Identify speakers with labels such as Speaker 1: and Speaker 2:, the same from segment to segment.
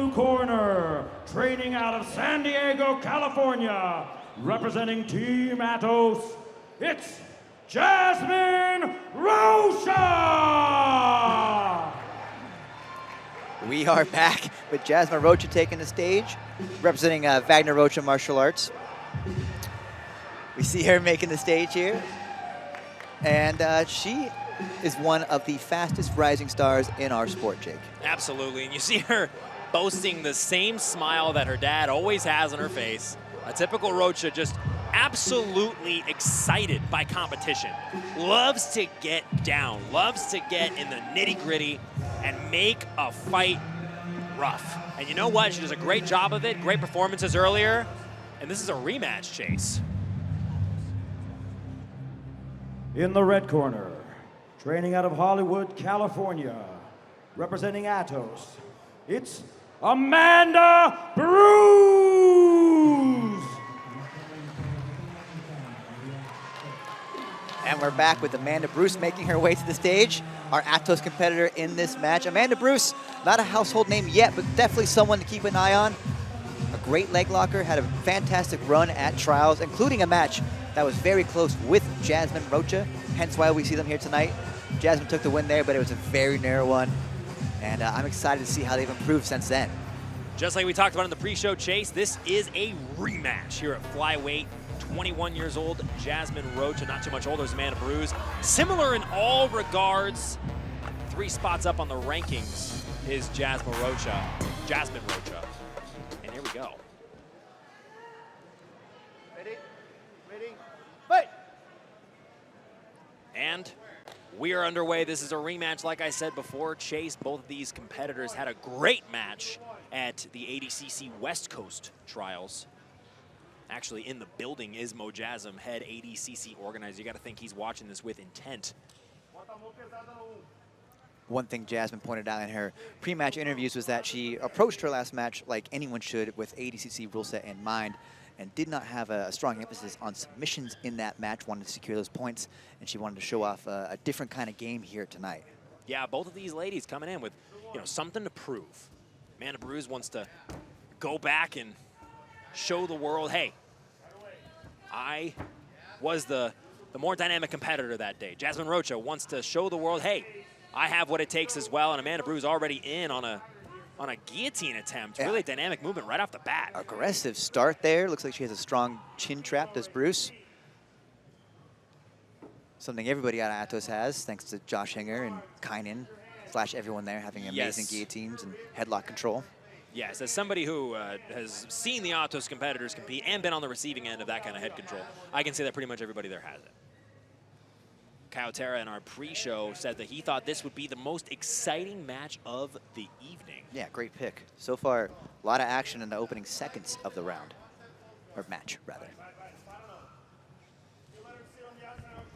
Speaker 1: blue corner, training out of San Diego, California, representing Team Atos, it's Jasmine Rocha!
Speaker 2: We are back with Jasmine Rocha taking the stage, representing Wagner Rocha Martial Arts. We see her making the stage here. And she is one of the fastest rising stars in our sport, Jake.
Speaker 3: Absolutely, and you see her boasting the same smile that her dad always has on her face. A typical Rocha, just absolutely excited by competition. Loves to get down, loves to get in the nitty-gritty and make a fight rough. And you know what? She does a great job of it, great performances earlier, and this is a rematch, Chase.
Speaker 1: In the red corner, training out of Hollywood, California, representing Atos, it's Amanda Bruse!
Speaker 2: And we're back with Amanda Bruse making her way to the stage, our Atos competitor in this match. Amanda Bruse, not a household name yet, but definitely someone to keep an eye on. A great leg locker, had a fantastic run at trials, including a match that was very close with Jasmine Rocha, hence why we see them here tonight. Jasmine took the win there, but it was a very narrow one, and I'm excited to see how they've improved since then.
Speaker 3: Just like we talked about in the pre-show, Chase, this is a rematch here at flyweight. 21 years old, Jasmine Rocha, not too much older as Amanda Bruse. Similar in all regards, 3 spots up on the rankings is Jasmine Rocha. And here we go. And we are underway. This is a rematch. Like I said before, Chase, both of these competitors had a great match at the ADCC West Coast trials. Actually, in the building is Mo Jasm, head ADCC organizer. You got to think he's watching this with intent.
Speaker 2: One thing Jasmine pointed out in her pre-match interviews was that she approached her last match like anyone should, with ADCC rule set in mind, and did not have a strong emphasis on submissions in that match, wanted to secure those points, and she wanted to show off a different kind of game here tonight.
Speaker 3: Yeah, both of these ladies coming in with, something to prove. Amanda Bruse wants to go back and show the world, hey, I was the more dynamic competitor that day. Jasmine Rocha wants to show the world, hey, I have what it takes as well, and Amanda Bruse already in on a guillotine attempt. Yeah. Really dynamic movement right off the bat.
Speaker 2: Aggressive start there. Looks like she has a strong chin trap, does Bruse. Something everybody out of Atos has, thanks to Josh Hinger and Kynan, / everyone there having amazing guillotines and headlock control.
Speaker 3: Yes, as somebody who has seen the Atos competitors compete and been on the receiving end of that kind of head control, I can say that pretty much everybody there has it. Kyle Terra in our pre-show said that he thought this would be the most exciting match of the evening.
Speaker 2: Yeah, great pick. So far, a lot of action in the opening seconds of the round, or match, rather.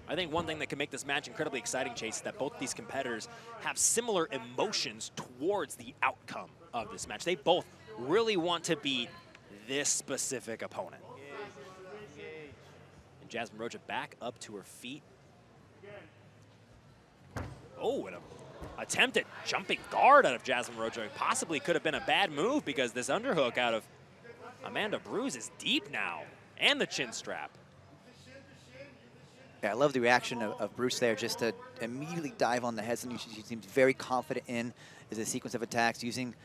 Speaker 3: I think one thing that can make this match incredibly exciting, Chase, is that both these competitors have similar emotions towards the outcome of this match. They both really want to beat this specific opponent. And Jasmine Rocha back up to her feet. Oh, and an attempted jumping guard out of Jasmine Rocha. Possibly could have been a bad move because this underhook out of Amanda Bruse is deep now. And the chin strap.
Speaker 2: Yeah, I love the reaction of Bruse there, just to immediately dive on the head. Something she seems very confident in is a sequence of attacks using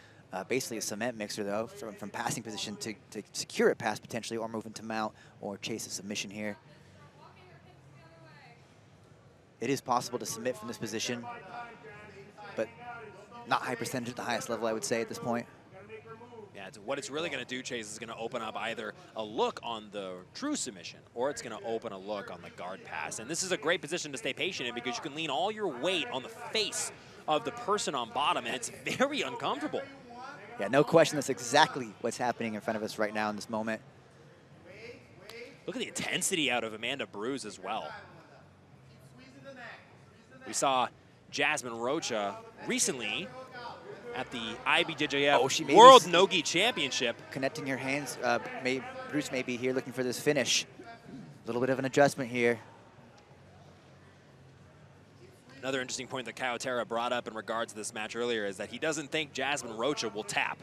Speaker 2: basically a cement mixer, though, from passing position to secure it past potentially, or move into mount or chase a submission here. It is possible to submit from this position, but not high percentage at the highest level, I would say, at this point.
Speaker 3: Yeah, what it's really going to do, Chase, is going to open up either a look on the true submission, or it's going to open a look on the guard pass. And this is a great position to stay patient in, because you can lean all your weight on the face of the person on bottom, and it's very uncomfortable.
Speaker 2: Yeah, no question, that's exactly what's happening in front of us right now in this moment.
Speaker 3: Look at the intensity out of Amanda Bruse as well. We saw Jasmine Rocha recently at the IBJJF World Nogi Championship.
Speaker 2: Connecting her hands. Bruse may be here looking for this finish. A little bit of an adjustment here.
Speaker 3: Another interesting point that Kyle Terra brought up in regards to this match earlier is that he doesn't think Jasmine Rocha will tap.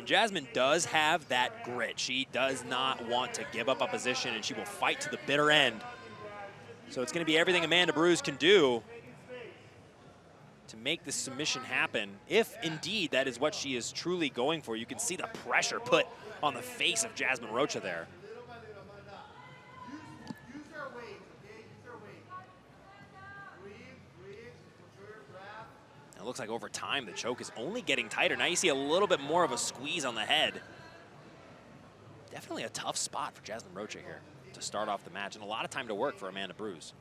Speaker 3: And Jasmine does have that grit. She does not want to give up a position, and she will fight to the bitter end. So it's going to be everything Amanda Bruse can do to make this submission happen, if indeed that is what she is truly going for. You can see the pressure put on the face of Jasmine Rocha there. It looks like over time the choke is only getting tighter. Now you see a little bit more of a squeeze on the head. Definitely a tough spot for Jasmine Rocha here to start off the match, and a lot of time to work for Amanda Bruse.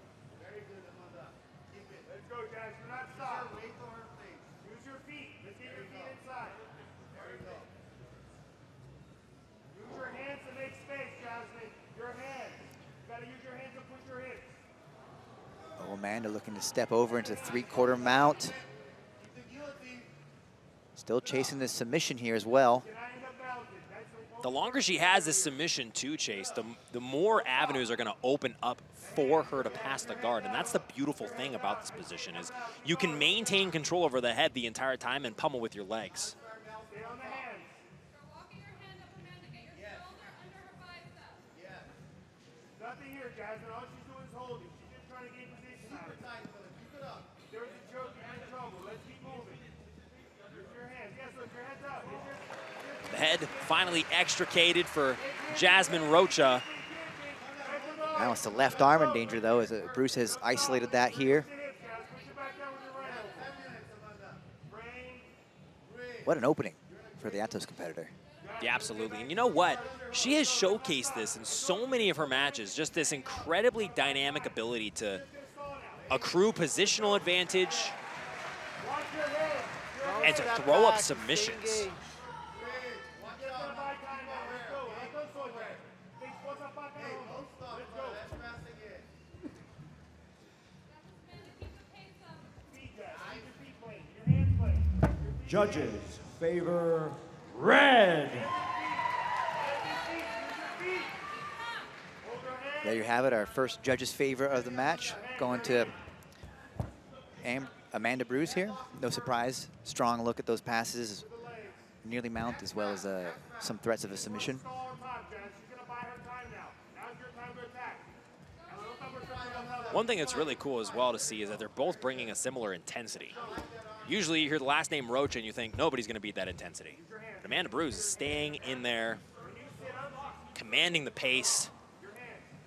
Speaker 1: Let's go, guys. Do not stop. Use your feet. Let's get your feet inside. There you go. Use your hands to make space, Jasmine. Your hands. You gotta use your hands to push your hips.
Speaker 2: Oh, Amanda looking to step over into three-quarter mount. Still chasing this submission here as well.
Speaker 3: The longer she has this submission to chase, the more avenues are going to open up for her to pass the guard. And that's the beautiful thing about this position is you can maintain control over the head the entire time and pummel with your legs.
Speaker 1: Stay on the hands. Nothing here, Jasmine. All she's doing is holding. She's just trying to gain position out of it. There's a choke, you're in trouble. Let's keep moving. Use your hands. Yes, look, your hands up.
Speaker 3: The head finally extricated for Jasmine Rocha.
Speaker 2: Now it's the left arm in danger, though, as Bruse has isolated that here. What an opening for the Atos competitor.
Speaker 3: Yeah, absolutely. And you know what? She has showcased this in so many of her matches, just this incredibly dynamic ability to accrue positional advantage and to throw up submissions.
Speaker 1: Judges favor red.
Speaker 2: There you have it, our first judge's favor of the match, going to Amanda Bruse here. No surprise, strong look at those passes, nearly mount, as well as some threats of a submission.
Speaker 3: One thing that's really cool as well to see is that they're both bringing a similar intensity. Usually you hear the last name Rocha and you think nobody's going to beat that intensity. But Amanda Bruse is staying in there, commanding the pace.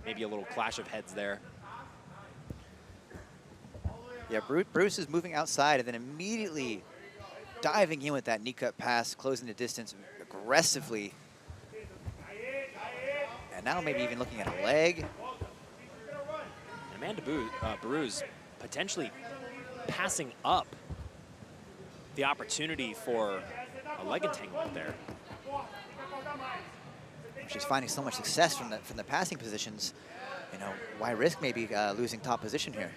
Speaker 3: Maybe a little clash of heads there.
Speaker 2: Yeah, Bruse is moving outside and then immediately diving in with that knee cut pass, closing the distance aggressively. And now maybe even looking at a leg.
Speaker 3: And Amanda Bruse potentially passing up the opportunity for a leg entanglement there.
Speaker 2: She's finding so much success from the passing positions. You know, why risk maybe losing top position here?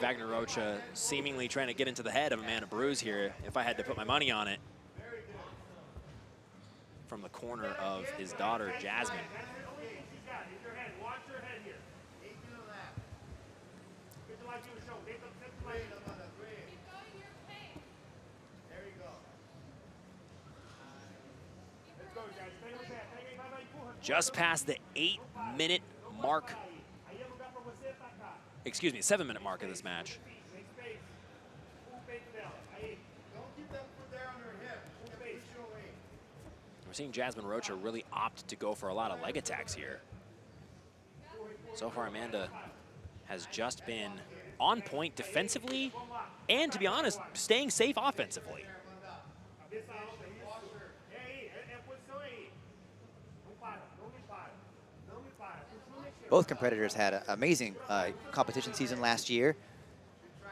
Speaker 3: Wagner Rocha seemingly trying to get into the head of Amanda Bruse here, if I had to put my money on it, from the corner of his daughter, Jasmine. Just past the 8-minute mark. Excuse me, 7-minute mark of this match. We're seeing Jasmine Rocha really opt to go for a lot of leg attacks here. So far, Amanda has just been on point defensively and, to be honest, staying safe offensively.
Speaker 2: Both competitors had an amazing competition season last year.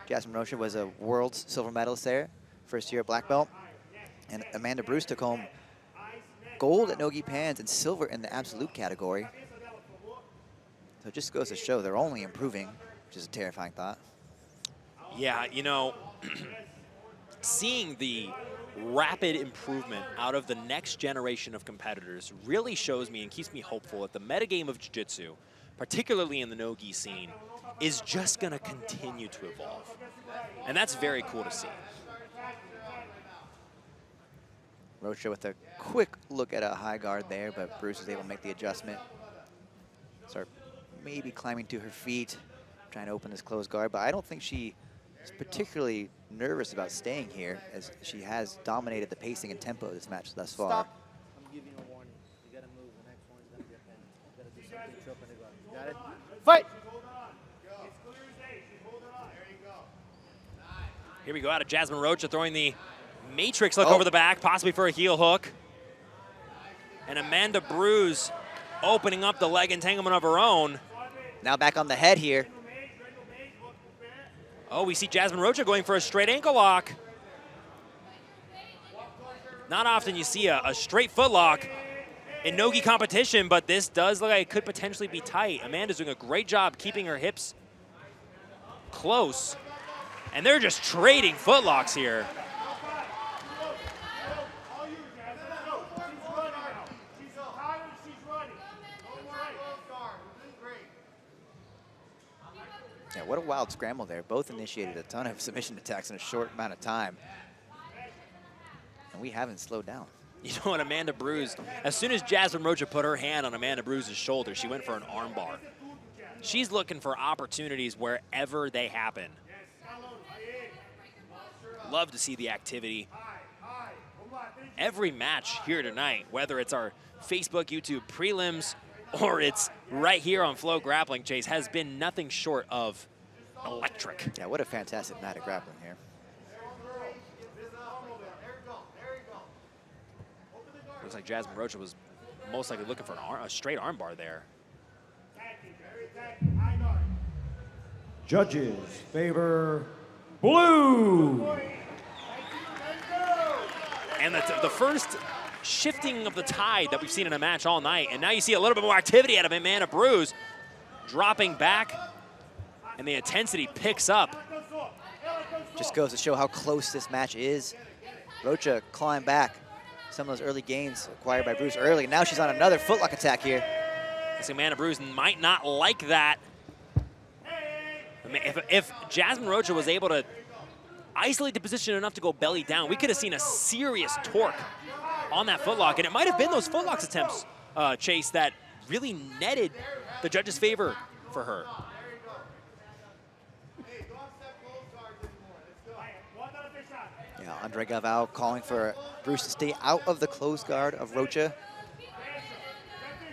Speaker 2: Jasmine Rocha was a world's silver medalist there, first year black belt. And Amanda Bruse took home gold at Nogi Pans and silver in the absolute category. So it just goes to show they're only improving, which is a terrifying thought.
Speaker 3: Yeah, you know, seeing the rapid improvement out of the next generation of competitors really shows me and keeps me hopeful that the metagame of jiu-jitsu particularly in the no-gi scene, is just going to continue to evolve. And that's very cool to see.
Speaker 2: Rocha with a quick look at a high guard there, but Bruse is able to make the adjustment. Start maybe climbing to her feet, trying to open this closed guard, but I don't think she is particularly nervous about staying here, as she has dominated the pacing and tempo of this match thus far.
Speaker 4: Stop. I'm giving you a warning. You gotta move. The next one is gonna be a pen. You gotta do something to open the guard. Got it? Fight!
Speaker 3: Here we go out of Jasmine Rocha throwing the matrix look
Speaker 2: Oh.
Speaker 3: over the back, possibly for a heel hook. And Amanda Bruse opening up the leg entanglement of her own.
Speaker 2: Now back on the head here.
Speaker 3: Oh, we see Jasmine Rocha going for a straight ankle lock. Not often you see a straight foot lock in no-gi competition, but this does look like it could potentially be tight. Amanda's doing a great job keeping her hips close. And they're just trading foot locks here.
Speaker 2: Yeah, what a wild scramble there. Both initiated a ton of submission attacks in a short amount of time. And we haven't slowed down.
Speaker 3: You know what, Amanda Bruse, as soon as Jasmine Rocha put her hand on Amanda Bruse's shoulder, she went for an arm bar. She's looking for opportunities wherever they happen. Love to see the activity. Every match here tonight, whether it's our Facebook, YouTube prelims, or it's right here on FloGrappling, Chase, has been nothing short of electric.
Speaker 2: Yeah, what a fantastic night of grappling here.
Speaker 3: Looks like Jasmine Rocha was most likely looking for a straight arm bar there.
Speaker 5: Judges favor blue.
Speaker 3: And the first shifting of the tide that we've seen in a match all night. And now you see a little bit more activity out of Amanda Bruse, dropping back, and the intensity picks up.
Speaker 2: Just goes to show how close this match is. Rocha clawing back some of those early gains acquired by Bruse early. Now she's on another footlock attack here.
Speaker 3: This Amanda Bruse might not like that. If Jasmine Rocha was able to isolate the position enough to go belly down, we could have seen a serious torque on that footlock. And it might have been those footlocks attempts, Chase, that really netted the judges' favor for her.
Speaker 2: Yeah, Andre Galvao calling for Bruse to stay out of the closed guard of Rocha.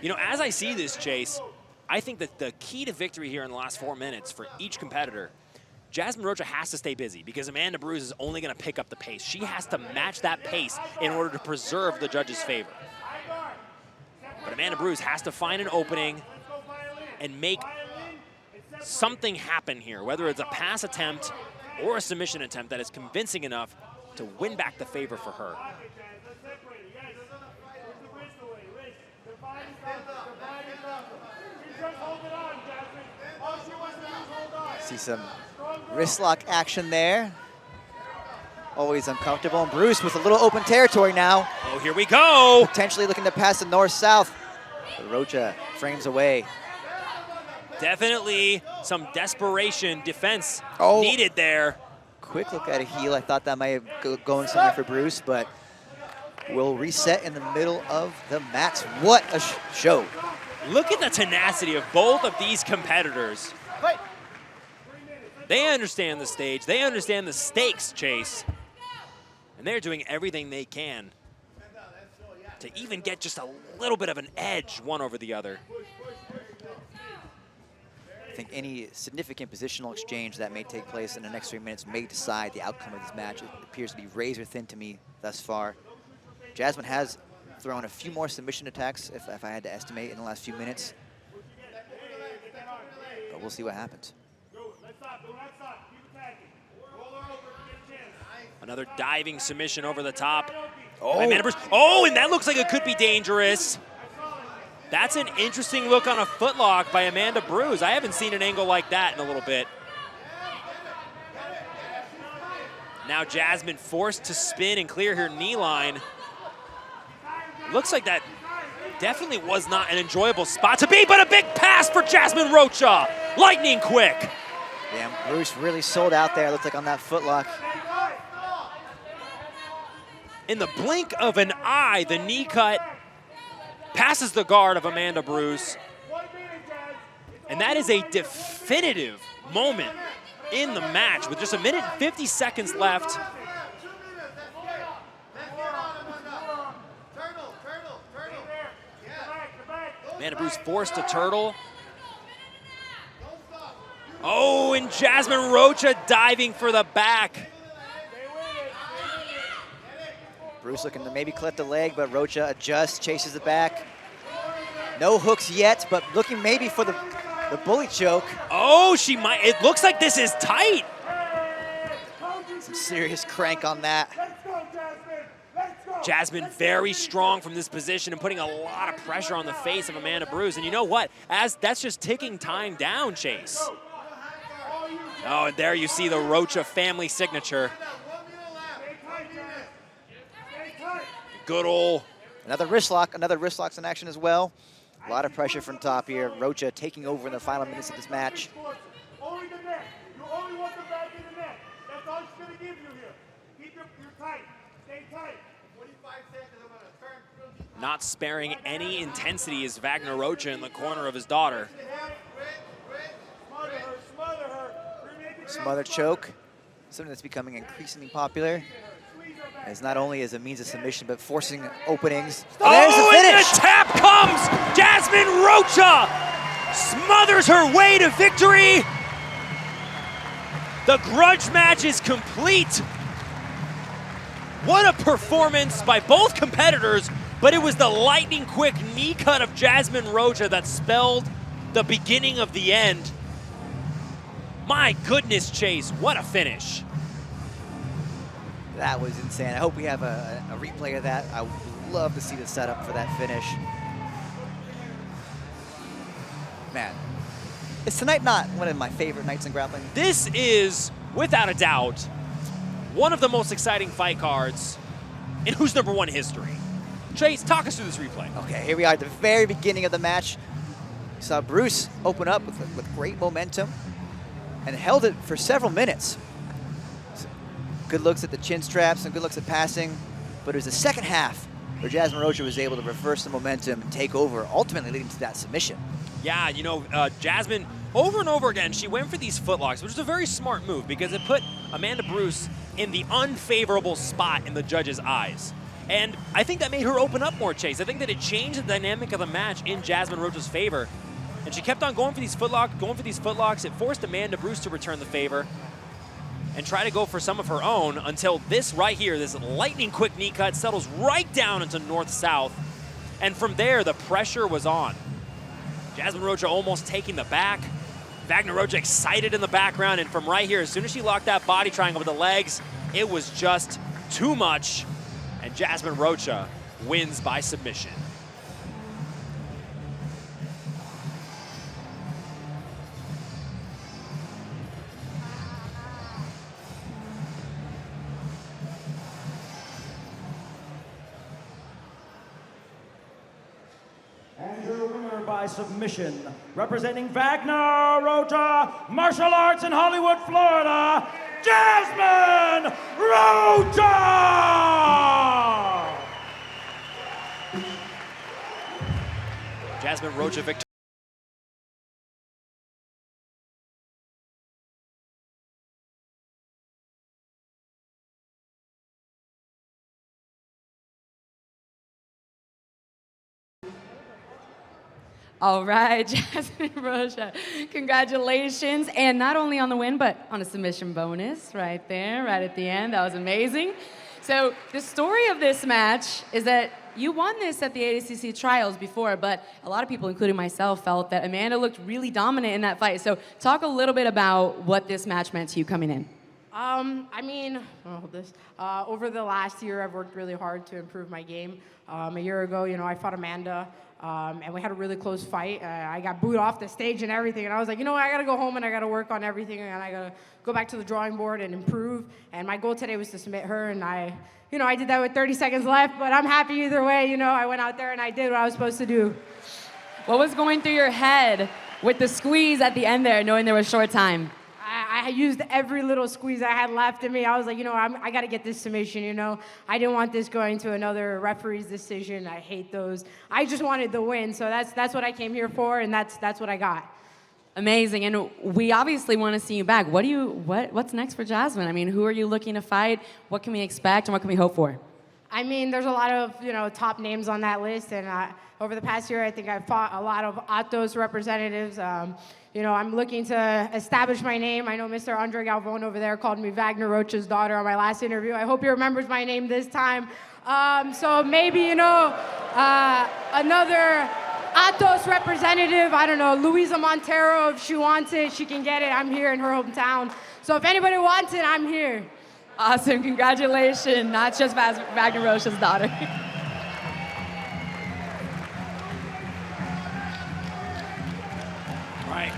Speaker 3: You know, as I see this, Chase, I think that the key to victory here in the last 4 minutes for each competitor, Jasmine Rocha has to stay busy because Amanda Bruse is only going to pick up the pace. She has to match that pace in order to preserve the judges' favor. But Amanda Bruse has to find an opening and make something happen here, whether it's a pass attempt or a submission attempt that is convincing enough to win back the favor for her.
Speaker 2: See some wrist lock action there. Always uncomfortable. And Bruse with a little open territory now.
Speaker 3: Oh, here we go.
Speaker 2: Potentially looking to pass the north-south. But Rocha frames away.
Speaker 3: Definitely some desperation defense
Speaker 2: Oh.
Speaker 3: needed there.
Speaker 2: Quick look at a heel. I thought that might have going somewhere for Bruse, but will reset in the middle of the match. What a show.
Speaker 3: Look at the tenacity of both of these competitors.
Speaker 4: Fight!
Speaker 3: They understand the stage. They understand the stakes, Chase. And they're doing everything they can to even get just a little bit of an edge one over the other.
Speaker 2: I think any significant positional exchange that may take place in the next 3 minutes may decide the outcome of this match. It appears to be razor thin to me thus far. Jasmine has thrown a few more submission attacks, if I had to estimate, in the last few minutes. But we'll see what happens.
Speaker 3: Another diving submission over the top.
Speaker 2: Oh.
Speaker 3: By Amanda Bruse. Oh, and that looks like it could be dangerous. That's an interesting look on a footlock by Amanda Bruse. I haven't seen an angle like that in a little bit. Now Jasmine forced to spin and clear her knee line. Looks like that Definitely was not an enjoyable spot to be, but a big pass for Jasmine Rocha. Lightning quick.
Speaker 2: Yeah, Bruse really sold out there, looked like on that footlock.
Speaker 3: In the blink of an eye, the knee cut passes the guard of Amanda Bruse. And that is a definitive moment in the match with just 1 minute and 50 seconds left. Amanda Bruse forced a turtle. Oh, and Jasmine Rocha diving for the back.
Speaker 2: Bruse looking to maybe collect the leg, but Rocha adjusts, chases it back. No hooks yet, but looking maybe for the bully choke.
Speaker 3: Oh, she might. It looks like this is tight.
Speaker 2: Some serious crank on that.
Speaker 3: Jasmine very strong from this position and putting a lot of pressure on the face of Amanda Bruse. And you know what? As that's just ticking time down, Chase. Oh, and there you see the Rocha family signature. Good ole.
Speaker 2: Another wrist lock's in action as well. A lot of pressure from top here. Rocha taking over in the final minutes of this match.
Speaker 1: Only the neck. You only want the back in the neck. That's all she's going to give you here. Keep your tight. Stay tight. 45 seconds, I'm going to turn.
Speaker 3: Not sparing any intensity is Wagner Rocha in the corner of his daughter.
Speaker 1: Smother her, smother her.
Speaker 2: Smother choke, something that's becoming increasingly popular. As not only as a means of submission, but forcing openings. There's the finish!
Speaker 3: And the tap comes! Jasmine Rocha smothers her way to victory. The grudge match is complete. What a performance by both competitors, but it was the lightning quick knee cut of Jasmine Rocha that spelled the beginning of the end. My goodness, Chase, what a finish.
Speaker 2: That was insane. I hope we have a replay of that. I would love to see the setup for that finish. Man, is tonight not one of my favorite nights in grappling?
Speaker 3: This is, without a doubt, one of the most exciting fight cards in Who's Number One history. Chase, talk us through this replay.
Speaker 2: Okay, here we are at the very beginning of the match. We saw Bruse open up with great momentum and held it for several minutes. Good looks at the chin straps and good looks at passing, but it was the second half where Jasmine Rocha was able to reverse the momentum and take over, ultimately leading to that submission.
Speaker 3: Yeah, you know, Jasmine, over and over again, she went for these footlocks, which is a very smart move because it put Amanda Bruse in the unfavorable spot in the judges' eyes. And I think that made her open up more, Chase. I think that it changed the dynamic of the match in Jasmine Rocha's favor. And she kept on going for these footlocks. It forced Amanda Bruse to return the favor and try to go for some of her own until this right here, this lightning quick knee cut settles right down into north-south. And from there, the pressure was on. Jasmine Rocha almost taking the back. Wagner Rocha excited in the background, and from right here, as soon as she locked that body triangle with the legs, it was just too much, and Jasmine Rocha wins by submission.
Speaker 5: And your winner by submission, representing Wagner Rocha Martial Arts in Hollywood, Florida, Jasmine Rocha!
Speaker 3: Jasmine Rocha victory.
Speaker 6: All right, Jasmine Rocha, congratulations. And not only on the win, but on a submission bonus right there, right at the end. That was amazing. So the story of this match is that you won this at the ADCC trials before, but a lot of people, including myself, felt that Amanda looked really dominant in that fight. So talk a little bit about what this match meant to you coming in.
Speaker 7: I mean, over the last year, I've worked really hard to improve my game. A year ago, I fought Amanda, and we had a really close fight. I got booed off the stage and everything, and I was like, I got to go home and I got to work on everything, and I got to go back to the drawing board and improve. And my goal today was to submit her, and I did that with 30 seconds left, but I'm happy either way. I went out there and I did what I was supposed to do.
Speaker 6: What was going through your head with the squeeze at the end there, knowing there was short time?
Speaker 7: I used every little squeeze I had left in me. I was like, I got to get this submission, I didn't want this going to another referee's decision. I hate those. I just wanted the win, so that's what I came here for, and that's what I got.
Speaker 6: Amazing, and we obviously want to see you back. What's next for Jasmine? I mean, who are you looking to fight? What can we expect, and what can we hope for?
Speaker 7: I mean, there's a lot of, top names on that list, and over the past year, I think I've fought a lot of Atos representatives. I'm looking to establish my name. I know Mr. Andre Galvon over there called me Wagner Rocha's daughter on my last interview. I hope he remembers my name this time. So maybe, another Atos representative, I don't know, Luisa Montero, if she wants it, she can get it. I'm here in her hometown. So if anybody wants it, I'm here.
Speaker 6: Awesome, congratulations. Not just Wagner Rocha's daughter.
Speaker 3: All right,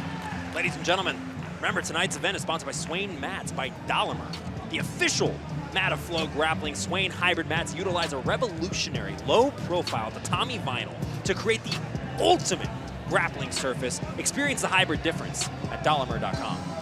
Speaker 3: ladies and gentlemen, remember tonight's event is sponsored by Swain Mats by Dahlinger. The official mat of FloGrappling. Swain hybrid mats utilize a revolutionary low-profile tatami vinyl to create the ultimate grappling surface. Experience the hybrid difference at Dahlinger.com.